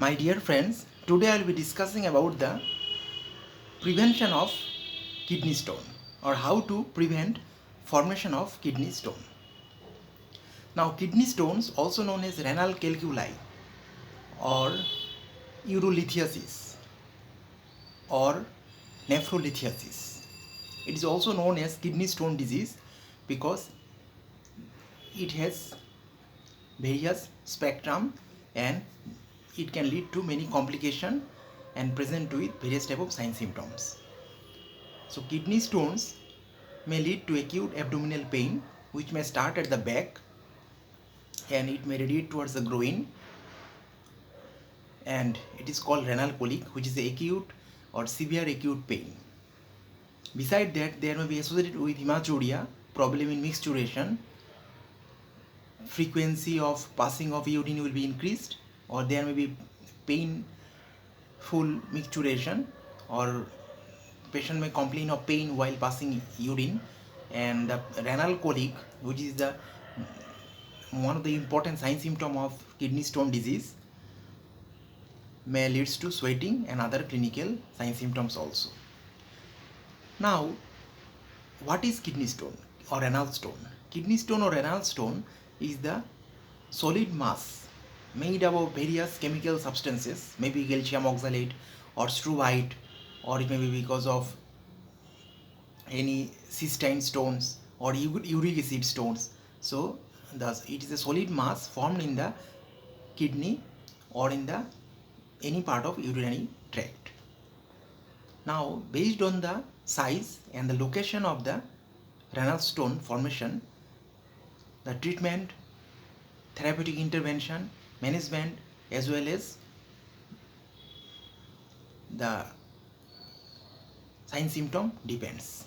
My dear friends, today I will be discussing about the prevention of kidney stone or how to prevent formation of kidney stone. Now kidney stones, also known as renal calculi or urolithiasis or nephrolithiasis. It is also known as kidney stone disease because it has various spectrum and it can lead to many complications and present with various type of sign symptoms. So kidney stones may lead to acute abdominal pain which may start at the back and it may radiate towards the groin, and it is called renal colic, which is acute or severe acute pain. Beside that, there may be associated with hematuria, problem in micturition, frequency of passing of urine will be increased, or there may be painful micturition, or patient may complain of pain while passing urine. And the renal colic, which is the one of the important sign symptom of kidney stone disease, may leads to sweating and other clinical sign symptoms also. Now, what is kidney stone or renal stone? Kidney stone or renal stone is the solid mass made up of various chemical substances, maybe calcium oxalate or struvite, or it may be because of any cystine stones or uric acid stones. So thus it is a solid mass formed in the kidney or in the any part of urinary tract. Now based on the size and the location of the renal stone formation, the treatment, therapeutic intervention, management, as well as the sign symptom depends.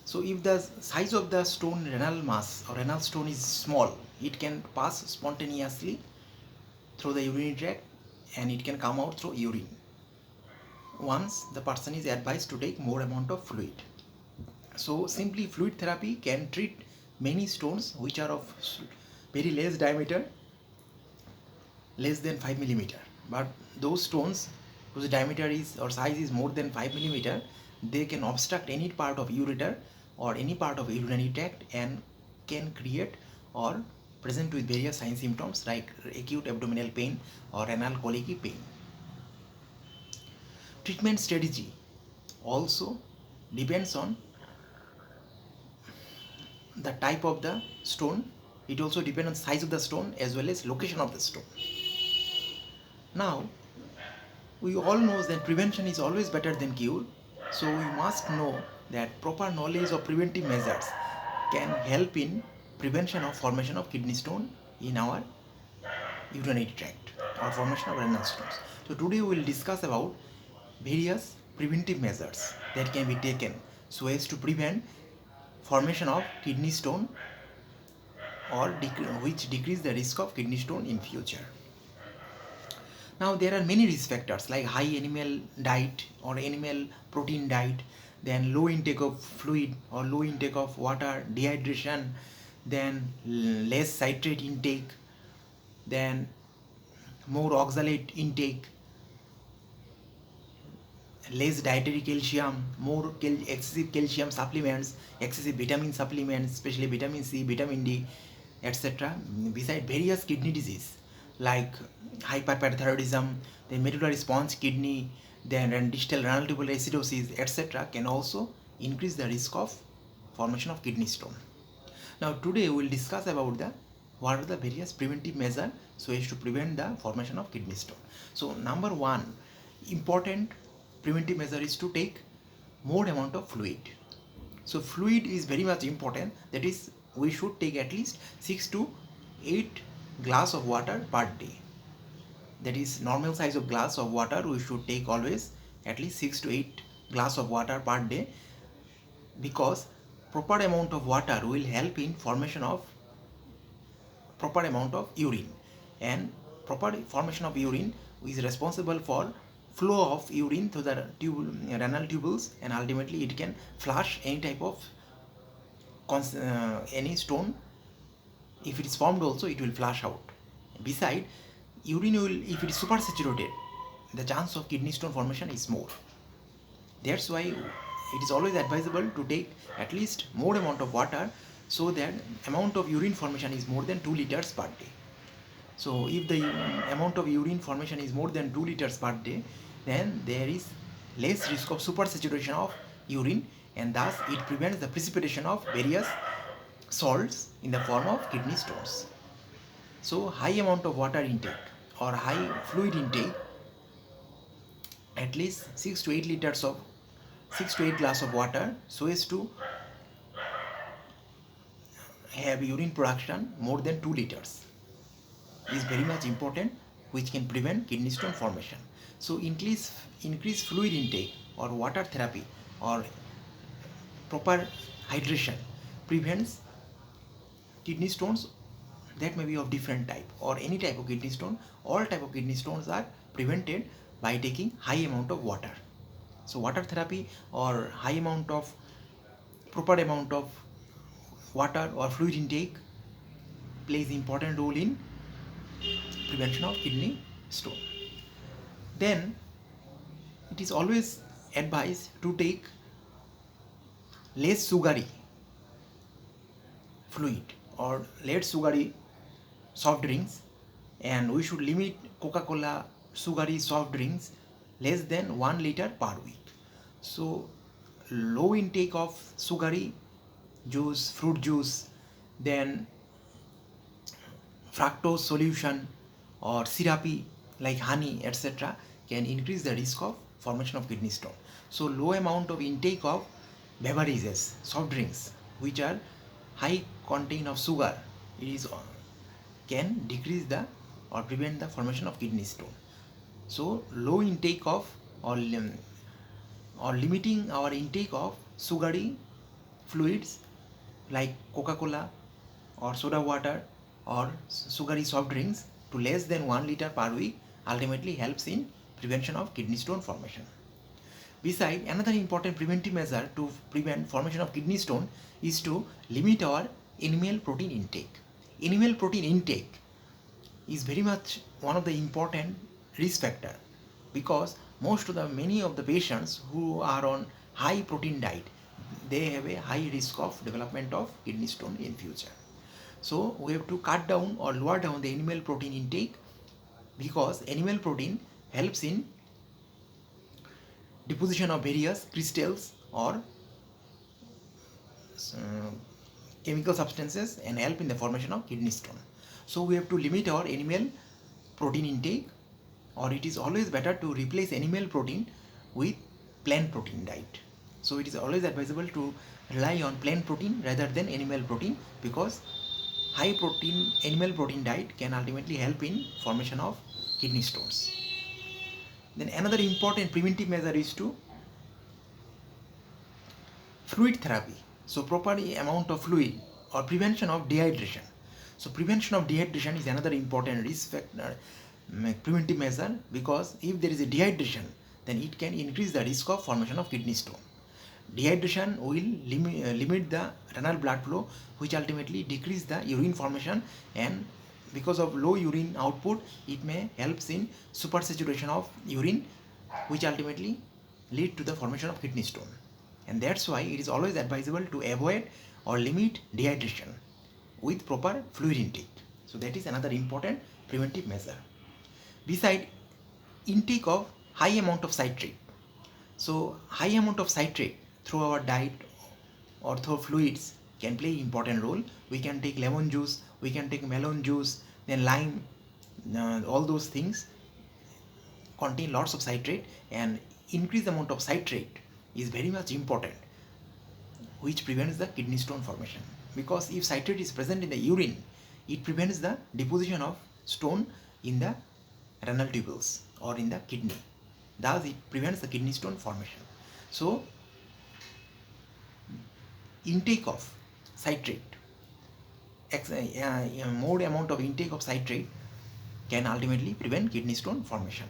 So if the size of the stone renal mass or renal stone is small, it can pass spontaneously through the urinary tract and it can come out through urine once the person is advised to take more amount of fluid. So simply fluid therapy can treat many stones which are of very less diameter, less than 5 millimeter. But those stones whose diameter is or size is more than 5 millimeter, they can obstruct any part of ureter or any part of urinary tract and can create or present with various sign symptoms like acute abdominal pain or renal colic pain. Treatment strategy also depends on the type of the stone. It also depends on size of the stone as well as location of the stone. Now we all know that prevention is always better than cure, so we must know that proper knowledge of preventive measures can help in prevention of formation of kidney stone in our urinary tract or formation of renal stones. So today we will discuss about various preventive measures that can be taken so as to prevent formation of kidney stone or which decrease the risk of kidney stone in future. Now there are many risk factors like high animal diet or animal protein diet, then low intake of fluid or low intake of water, dehydration, then less citrate intake, then more oxalate intake, less dietary calcium, more excessive calcium supplements, excessive vitamin supplements, especially vitamin C, vitamin D, etc. Beside various kidney disease like hyperparathyroidism, then medullary sponge kidney, then distal renal tubular acidosis, etc. can also increase the risk of formation of kidney stone. Now today we will discuss about the what are the various preventive measures so as to prevent the formation of kidney stone. So number one important preventive measure is to take more amount of fluid. So fluid is very much important, that is we should take at least 6 to 8 glass of water per day. That is normal size of glass of water, we should take always at least 6 to 8 glass of water per day, because proper amount of water will help in formation of proper amount of urine, and proper formation of urine is responsible for flow of urine through the renal tubules, and ultimately it can flush any type of any stone. If it is formed also, it will flush out. Beside, urine will, if it is supersaturated, the chance of kidney stone formation is more. That's why it is always advisable to take at least more amount of water, so that amount of urine formation is more than 2 liters per day. So if the amount of urine formation is more than 2 liters per day, then there is less risk of supersaturation of urine, and thus it prevents the precipitation of various salts in the form of kidney stones. So high amount of water intake or high fluid intake, at least 6 to 8 glass of water, so as to have urine production more than 2 liters, is very much important, which can prevent kidney stone formation. So increase fluid intake or water therapy or proper hydration prevents kidney stones, that may be of different type or any type of kidney stone. All type of kidney stones are prevented by taking high amount of water. So water therapy or high amount of proper amount of water or fluid intake plays important role in prevention of kidney stone. Then it is always advised to take less sugary fluid or less sugary soft drinks, and we should limit Coca-Cola sugary soft drinks less than 1 liter per week. So low intake of sugary juice, fruit juice, then fructose solution or syrupy like honey, etc., can increase the risk of formation of kidney stone. So low amount of intake of beverages, soft drinks, which are high content of sugar, can decrease the or prevent the formation of kidney stone. So low intake of or limiting our intake of sugary fluids like Coca-Cola or soda water or sugary soft drinks to less than 1 liter per week ultimately helps in prevention of kidney stone formation. Besides, another important preventive measure to prevent formation of kidney stone is to limit our animal protein intake. Animal protein intake is very much one of the important risk factor, because many of the patients who are on high protein diet, they have a high risk of development of kidney stone in future. So we have to cut down or lower down the animal protein intake, because animal protein helps in deposition of various crystals or chemical substances and help in the formation of kidney stone. So we have to limit our animal protein intake, or it is always better to replace animal protein with plant protein diet. So it is always advisable to rely on plant protein rather than animal protein, because high protein animal protein diet can ultimately help in formation of kidney stones. Then another important preventive measure is to fluid therapy. So proper amount of fluid or prevention of dehydration. So prevention of dehydration is another important risk factor, preventive measure, because if there is a dehydration, then it can increase the risk of formation of kidney stone. Dehydration will limit the renal blood flow, which ultimately decrease the urine formation, and because of low urine output, it may helps in supersaturation of urine, which ultimately lead to the formation of kidney stone. And that's why it is always advisable to avoid or limit dehydration with proper fluid intake. So that is another important preventive measure. Beside intake of high amount of citrate. So high amount of citrate through our diet or through fluids can play important role. We can take lemon juice, we can take melon juice, then lime, all those things contain lots of citrate, and increased amount of citrate is very much important, which prevents the kidney stone formation. Because if citrate is present in the urine, it prevents the deposition of stone in the renal tubules or in the kidney. Thus it prevents the kidney stone formation. So intake of citrate, more amount of intake of citrate can ultimately prevent kidney stone formation.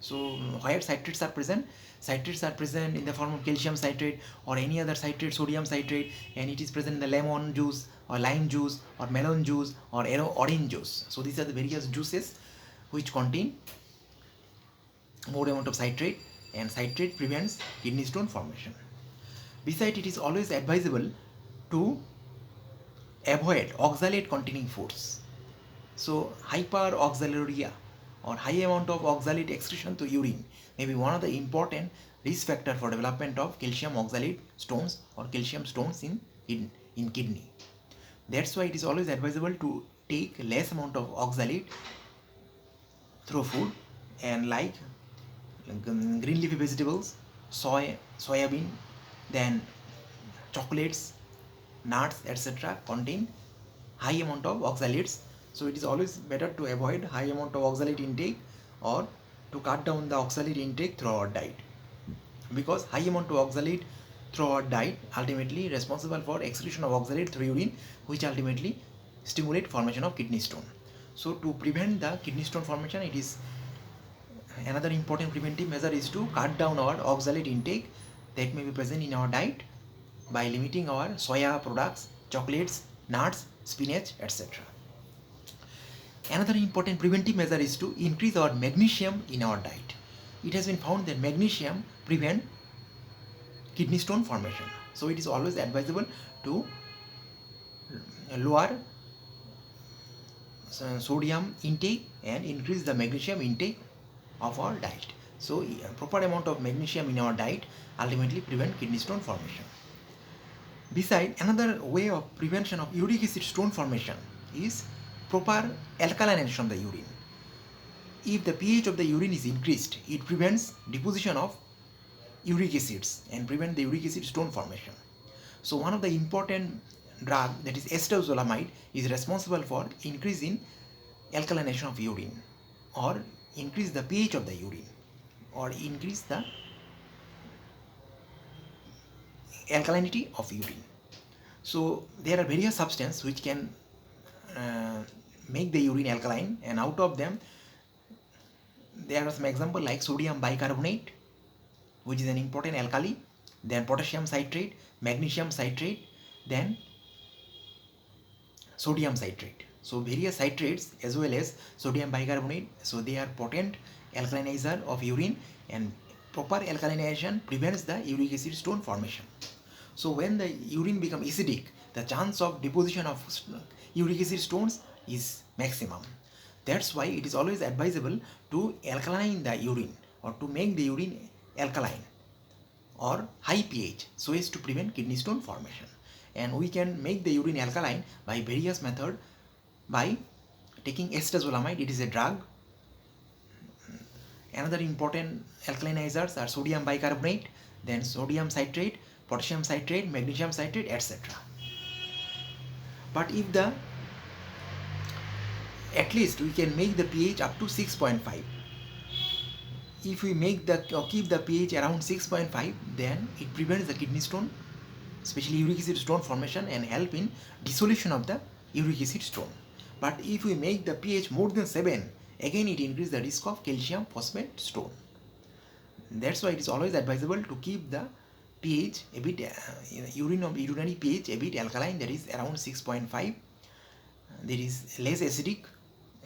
So where citrates are present in the form of calcium citrate or any other citrate, sodium citrate, and it is present in the lemon juice or lime juice or melon juice or orange juice. So these are the various juices which contain more amount of citrate, and citrate prevents kidney stone formation. Besides, it is always advisable to avoid oxalate containing foods. So hyperoxaluria or high amount of oxalate excretion to urine may be one of the important risk factor for development of calcium oxalate stones or calcium stones in kidney. That's why it is always advisable to take less amount of oxalate through food, and like green leafy vegetables, soybean, then chocolates, nuts, etc. contain high amount of oxalates. So it is always better to avoid high amount of oxalate intake or to cut down the oxalate intake through our diet, because high amount of oxalate through our diet ultimately responsible for excretion of oxalate through urine, which ultimately stimulate formation of kidney stone. So to prevent the kidney stone formation, it is another important preventive measure is to cut down our oxalate intake that may be present in our diet by limiting our soya products, chocolates, nuts, spinach, etc. Another important preventive measure is to increase our magnesium in our diet. It has been found that magnesium prevents kidney stone formation. So it is always advisable to lower sodium intake and increase the magnesium intake of our diet. So proper amount of magnesium in our diet ultimately prevent kidney stone formation. Besides, another way of prevention of uric acid stone formation is proper alkalinization of the urine. If the pH of the urine is increased, it prevents deposition of uric acids and prevent the uric acid stone formation. So one of the important drug, that is acetozolamide, is responsible for increase in alkalinization of urine or increase the pH of the urine or increase the alkalinity of urine. So there are various substances which can make the urine alkaline, and out of them there are some examples like sodium bicarbonate, which is an important alkali, then potassium citrate, magnesium citrate, then sodium citrate. So various citrates as well as sodium bicarbonate, so they are potent alkalinizer of urine, and proper alkalinization prevents the uric acid stone formation. So when the urine becomes acidic, the chance of deposition of uric acid stones is maximum. That's why it is always advisable to alkaline the urine or to make the urine alkaline or high pH so as to prevent kidney stone formation. And we can make the urine alkaline by various methods, by taking acetozolamide. It is a drug. Another important alkalinizers are sodium bicarbonate, then sodium citrate, potassium citrate, magnesium citrate, etc. But if the at least we can make the pH up to 6.5. If we make the keep the pH around 6.5, then it prevents the kidney stone, especially uric acid stone formation, and help in dissolution of the uric acid stone. But if we make the pH more than 7, again it increases the risk of calcium phosphate stone. That's why it is always advisable to keep the pH a bit urinary pH a bit alkaline, that is around 6.5. There is less acidic,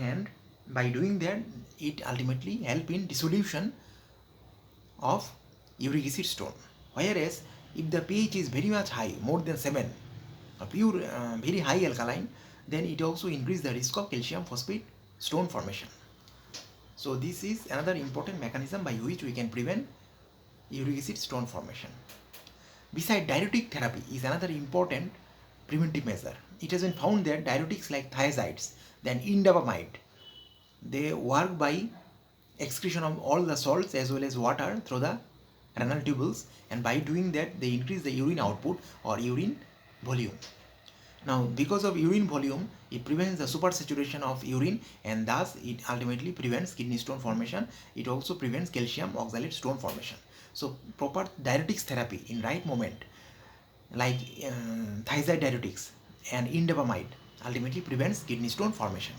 and by doing that it ultimately help in dissolution of uric acid stone. Whereas if the pH is very much high, more than 7, a pure very high alkaline, then it also increase the risk of calcium phosphate stone formation. So this is another important mechanism by which we can prevent uric acid stone formation. Besides, diuretic therapy is another important preventive measure. It has been found that diuretics like thiazides, then indapamide, they work by excretion of all the salts as well as water through the renal tubules, and by doing that they increase the urine output or urine volume. Now because of urine volume, it prevents the supersaturation of urine, and thus it ultimately prevents kidney stone formation. It also prevents calcium oxalate stone formation. So proper diuretics therapy in right moment, like thiazide diuretics and indapamide, ultimately prevents kidney stone formation.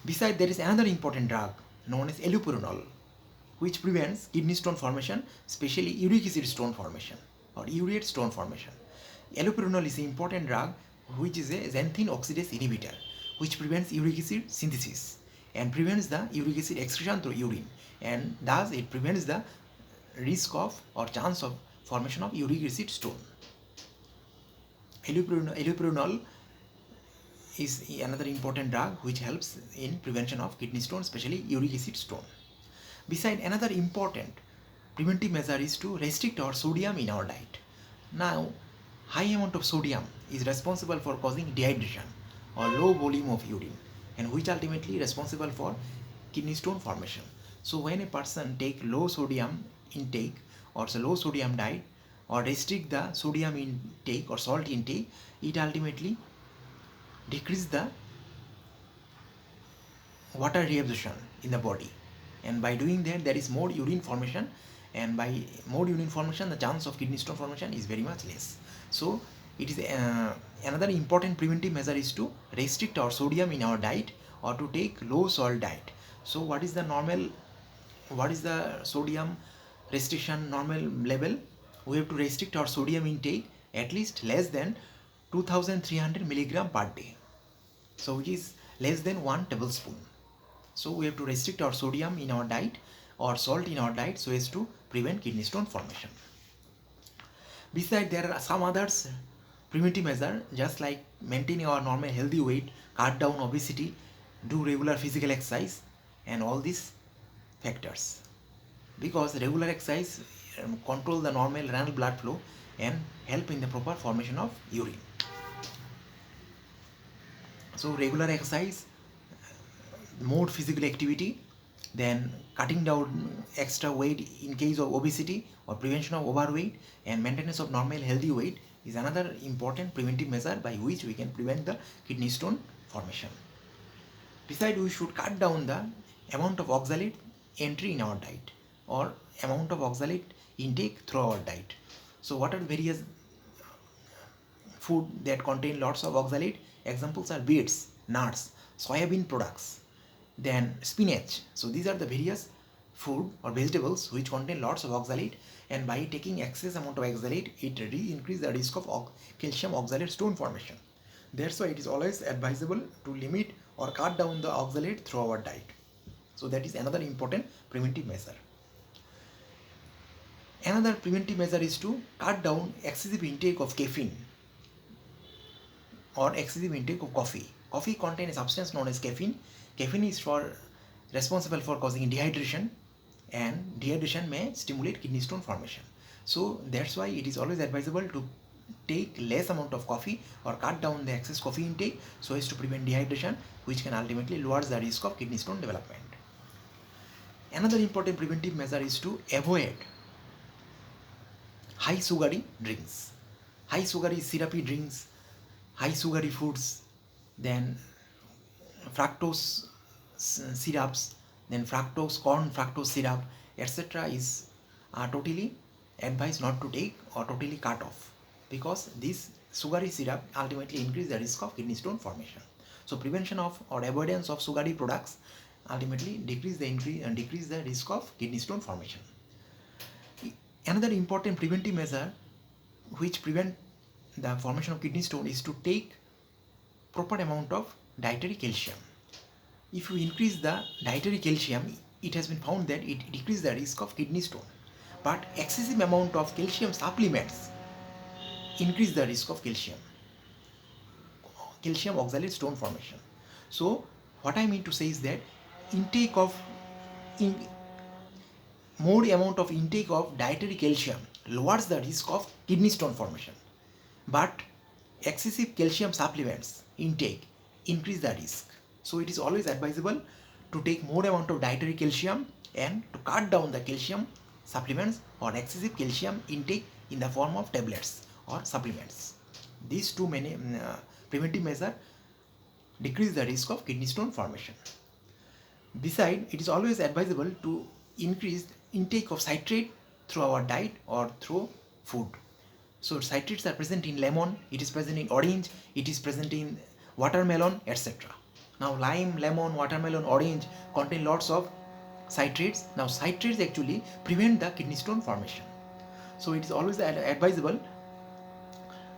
Besides, there is another important drug known as allopurinol, which prevents kidney stone formation, especially uric acid stone formation or ureate stone formation. Allopurinol is an important drug which is a xanthine oxidase inhibitor, which prevents uric acid synthesis and prevents the uric acid excretion through urine, and thus it prevents the risk of or chance of formation of uric acid stone. Allopurinol is another important drug which helps in prevention of kidney stone, especially uric acid stone. Beside, another important preventive measure is to restrict our sodium in our diet. Now, high amount of sodium is responsible for causing dehydration or low volume of urine, and which ultimately responsible for kidney stone formation. So when a person take low sodium intake or low sodium diet or restrict the sodium intake or salt intake, it ultimately decrease the water reabsorption in the body, and by doing that there is more urine formation, and by more urine formation the chance of kidney stone formation is very much less. So it is another important preventive measure is to restrict our sodium in our diet or to take low salt diet. So what is the sodium restriction normal level? We have to restrict our sodium intake at least less than 2300 milligram per day, so which is less than 1 tablespoon. So we have to restrict our sodium in our diet or salt in our diet so as to prevent kidney stone formation. Besides, there are some others preventive measures, just like maintaining our normal healthy weight, cut down obesity, do regular physical exercise, and all these factors, because regular exercise control the normal renal blood flow and help in the proper formation of urine. So regular exercise, more physical activity, then cutting down extra weight in case of obesity or prevention of overweight, and maintenance of normal healthy weight is another important preventive measure by which we can prevent the kidney stone formation. Besides, we should cut down the amount of oxalate entry in our diet or amount of oxalate intake through our diet. So what are various food that contain lots of oxalate? Examples are beets, nuts, soybean products, then spinach. So these are the various food or vegetables which contain lots of oxalate, and by taking excess amount of oxalate it increases the risk of calcium oxalate stone formation. That's why it is always advisable to limit or cut down the oxalate through our diet. So that is another important preventive measure. Another preventive measure is to cut down excessive intake of caffeine or excessive intake of coffee. Coffee contains a substance known as caffeine. Caffeine is responsible for causing dehydration, and dehydration may stimulate kidney stone formation. So that's why it is always advisable to take less amount of coffee or cut down the excess coffee intake so as to prevent dehydration, which can ultimately lower the risk of kidney stone development. Another important preventive measure is to avoid high sugary drinks, high sugary syrupy drinks, high sugary foods, then fructose syrups, then corn fructose syrup, etc. is totally advised not to take or totally cut off, because this sugary syrup ultimately increase the risk of kidney stone formation. So prevention of or avoidance of sugary products ultimately decrease the risk of kidney stone formation. Another important preventive measure which prevent the formation of kidney stone is to take proper amount of dietary calcium. If you increase the dietary calcium, it has been found that it decreases the risk of kidney stone. But excessive amount of calcium supplements increase the risk of calcium oxalate stone formation. So what I mean to say is that more amount of intake of dietary calcium lowers the risk of kidney stone formation, but excessive calcium supplements intake increase the risk. So it is always advisable to take more amount of dietary calcium and to cut down the calcium supplements or excessive calcium intake in the form of tablets or supplements. These two preventive measures decrease the risk of kidney stone formation. Besides, it is always advisable to increase intake of citrate through our diet or through food. So citrates are present in lemon, it is present in orange, it is present in watermelon, etc. Now lime, lemon, watermelon, orange contain lots of citrates. Now citrates actually prevent the kidney stone formation. So it is always advisable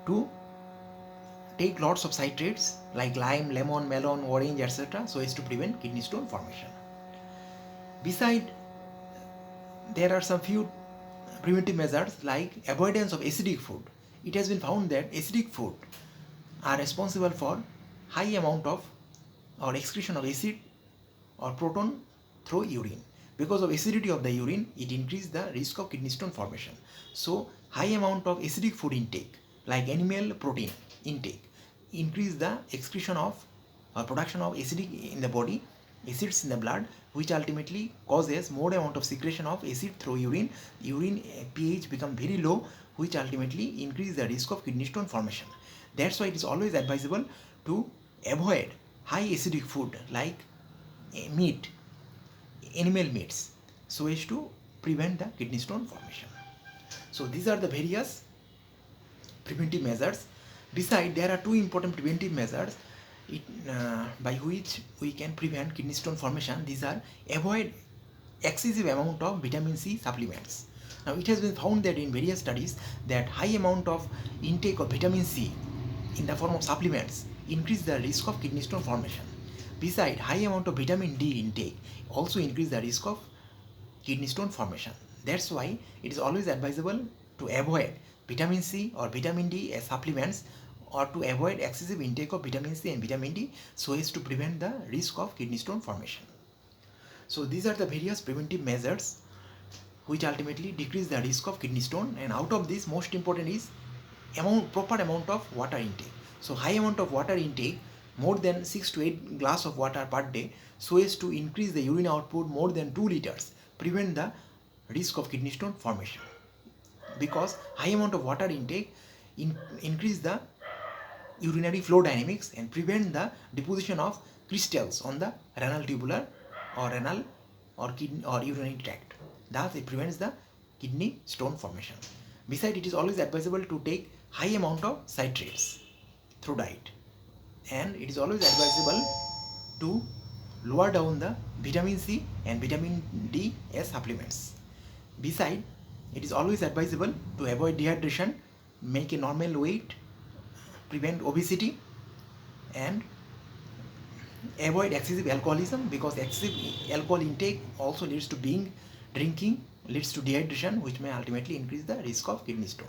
to take lots of citrates like lime, lemon, melon, orange, etc. so as to prevent kidney stone formation. Beside, there are some few preventive measures like avoidance of acidic food. It has been found that acidic food are responsible for high amount of or excretion of acid or proton through urine. Because of acidity of the urine, it increases the risk of kidney stone formation. So high amount of acidic food intake like animal protein intake increase the excretion of or production of acidic in the body, acids in the blood, which ultimately causes more amount of secretion of acid through urine. Urine pH become very low, which ultimately increase the risk of kidney stone formation. That's why it is always advisable to avoid high acidic food like meat, animal meats, so as to prevent the kidney stone formation. So these are the various preventive measures. Besides, there are two important preventive measures by which we can prevent kidney stone formation. These are avoid excessive amount of vitamin C supplements. Now it has been found that in various studies that high amount of intake of vitamin C in the form of supplements increase the risk of kidney stone formation. Besides, high amount of vitamin D intake also increase the risk of kidney stone formation. That's why it is always advisable to avoid vitamin C or vitamin D as supplements, or to avoid excessive intake of vitamin C and vitamin D so as to prevent the risk of kidney stone formation. So these are the various preventive measures which ultimately decrease the risk of kidney stone, and out of this most important is proper amount of water intake. So high amount of water intake, more than 6 to 8 glass of water per day, so as to increase the urine output more than 2 liters, prevent the risk of kidney stone formation. Because high amount of water intake increase the urinary flow dynamics and prevent the deposition of crystals on the renal tubular or renal or kidney or urinary tract. Thus it prevents the kidney stone formation. Besides, it is always advisable to take high amount of citrates through diet, and it is always advisable to lower down the vitamin C and vitamin D as supplements. Besides, it is always advisable to avoid dehydration, make a normal weight, prevent obesity, and avoid excessive alcoholism, because excessive alcohol intake also leads to drinking leads to dehydration, which may ultimately increase the risk of kidney stone.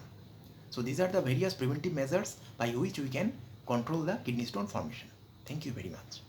So these are the various preventive measures by which we can control the kidney stone formation. Thank you very much.